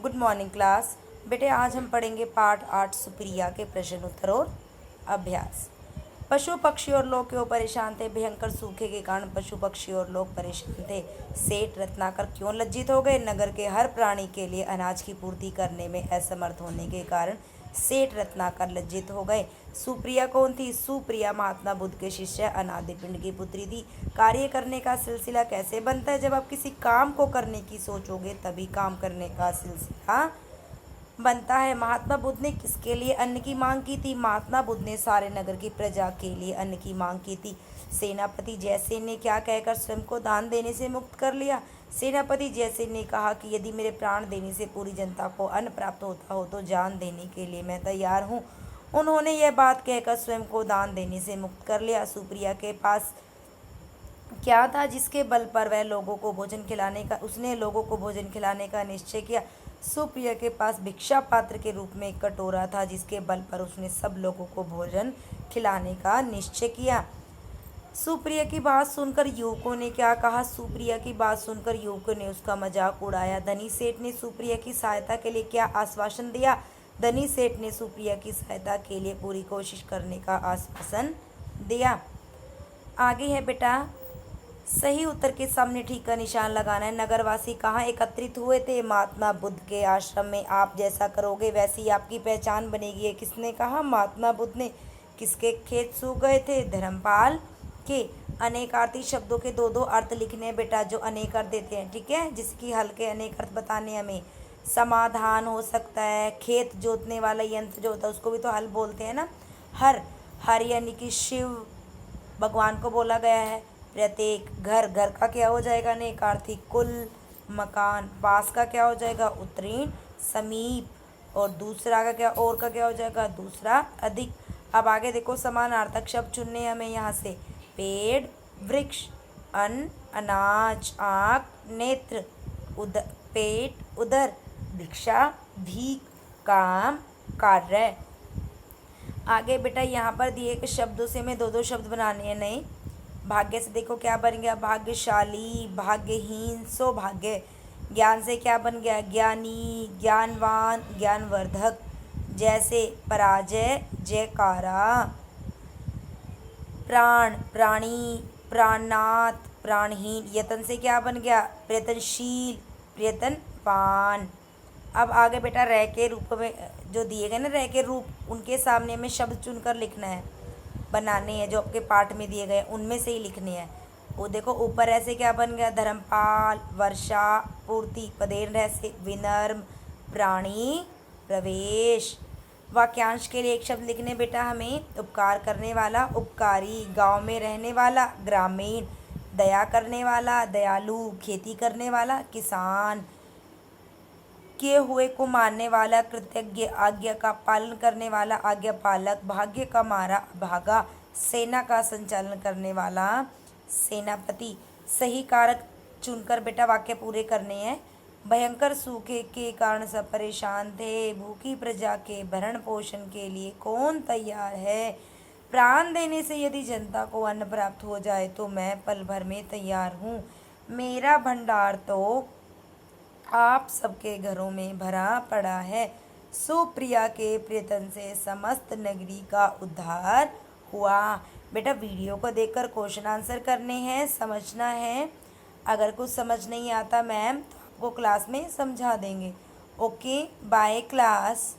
Good morning class. बेटे आज हम पढ़ेंगे पाठ 8 सुप्रिया के प्रश्न उत्तर और अभ्यास। पशु पक्षी और लोग क्यों परेशान थे? भयंकर सूखे के कारण पशु पक्षी और लोग परेशान थे। सेठ रत्नाकर क्यों लज्जित हो गए? नगर के हर प्राणी के लिए अनाज की पूर्ति करने में असमर्थ होने के कारण सेठ रत्नाकर लज्जित हो गए। सुप्रिया कौन थी? सुप्रिया महात्मा बुद्ध के शिष्य अनादि पिंड की पुत्री थी। कार्य करने का सिलसिला कैसे बनता है? जब आप किसी काम को करने की सोचोगे तभी काम करने का सिलसिला बनता है। महात्मा बुद्ध ने किसके लिए अन्न की मांग की थी? महात्मा बुद्ध ने सारे नगर की प्रजा के लिए अन्न की मांग की थी। सेनापति जयसेन ने क्या कहकर स्वयं को दान देने से मुक्त कर लिया? सेनापति जयसेन ने कहा कि यदि मेरे प्राण देने से पूरी जनता को अन्न प्राप्त होता हो तो जान देने के लिए मैं तैयार हूँ। उन्होंने यह बात कहकर स्वयं को दान देने से मुक्त कर लिया। सुप्रिया के पास क्या था जिसके बल पर वह लोगों को भोजन खिलाने का उसने लोगों को भोजन खिलाने का निश्चय किया? सुप्रिया के पास भिक्षा पात्र के रूप में एक कटोरा था जिसके बल पर उसने सब लोगों को भोजन खिलाने का निश्चय किया। सुप्रिया की बात सुनकर युवकों ने क्या कहा? सुप्रिया की बात सुनकर युवकों ने उसका मजाक उड़ाया। धनी सेठ ने सुप्रिया की सहायता के लिए क्या आश्वासन दिया? धनी सेठ ने सुप्रिया की सहायता के लिए पूरी कोशिश करने का आश्वासन दिया। आगे है बेटा, सही उत्तर के सामने ठीक का निशान लगाना है। नगरवासी कहाँ एकत्रित हुए थे? महात्मा बुद्ध के आश्रम में। आप जैसा करोगे वैसी आपकी पहचान बनेगी, ये किसने कहा? महात्मा बुद्ध ने। किसके खेत सूख गए थे? धर्मपाल के। अनेकार्थी शब्दों के दो दो अर्थ लिखने हैं बेटा, जो अनेक अर्थ देते हैं, ठीक है, जिसकी हल्के अनेक अर्थ बताने हमें। समाधान हो सकता है, खेत जोतने वाला यंत्र जो होता है उसको भी तो हल बोलते हैं ना। हर हर यानी कि शिव भगवान को बोला गया है। प्रत्येक घर, घर का क्या हो जाएगा? अनेकार्थी। कुल, मकान। पास का क्या हो जाएगा? उत्तीर्ण। समीप। और दूसरा का क्या, और का क्या हो जाएगा? दूसरा, अधिक। अब आगे देखो, समानार्थक शब्द चुनने हमें यहाँ से। पेड़, वृक्ष। अन्न, अनाज। आँख, नेत्र। पेट, उदर। भिक्षा, भीख। काम, कार्य। आगे बेटा यहाँ पर दिए गए शब्दों से हमें दो दो शब्द बनाने हैं नए। भाग्य से देखो क्या बन गया? भाग्यशाली, भाग्यहीन, सौभाग्य। ज्ञान से क्या बन गया? ज्ञानी, ज्ञानवान, ज्ञानवर्धक। जैसे पराजय, जयकारा। प्राण, प्राणी, प्राणनाथ, प्राणहीन। यतन से क्या बन गया? प्रयत्नशील, प्रयत्नवान। अब आगे बेटा रह के रूप में जो दिए गए ना, रह के रूप, उनके सामने में शब्द चुनकर लिखना है, बनाने हैं जो आपके पाठ में दिए गए उनमें से ही लिखने हैं। वो देखो ऊपर ऐसे क्या बन गया? धर्मपाल, वर्षा, पूर्ति। पदेन रह से विनम्र, प्राणी, प्रवेश। वाक्यांश के लिए एक शब्द लिखने बेटा हमें। उपकार करने वाला, उपकारी। गांव में रहने वाला, ग्रामीण। दया करने वाला, दयालु। खेती करने वाला, किसान। किए हुए को मानने वाला, कृतज्ञ। आज्ञा का पालन करने वाला, आज्ञा पालक। भाग्य का मारा, भागा। सेना का संचालन करने वाला, सेनापति। सही कारक चुनकर बेटा वाक्य पूरे करने हैं। भयंकर सूखे के कारण सब परेशान थे। भूखी प्रजा के भरण पोषण के लिए कौन तैयार है? प्राण देने से यदि जनता को अन्न प्राप्त हो जाए तो मैं पल भर में तैयार हूँ। मेरा भंडार तो आप सबके घरों में भरा पड़ा है। सुप्रिया के प्रयत्न से समस्त नगरी का उद्धार हुआ। बेटा वीडियो को देखकर क्वेश्चन आंसर करने हैं, समझना है। अगर कुछ समझ नहीं आता मैम तो आपको क्लास में समझा देंगे। Okay, bye class.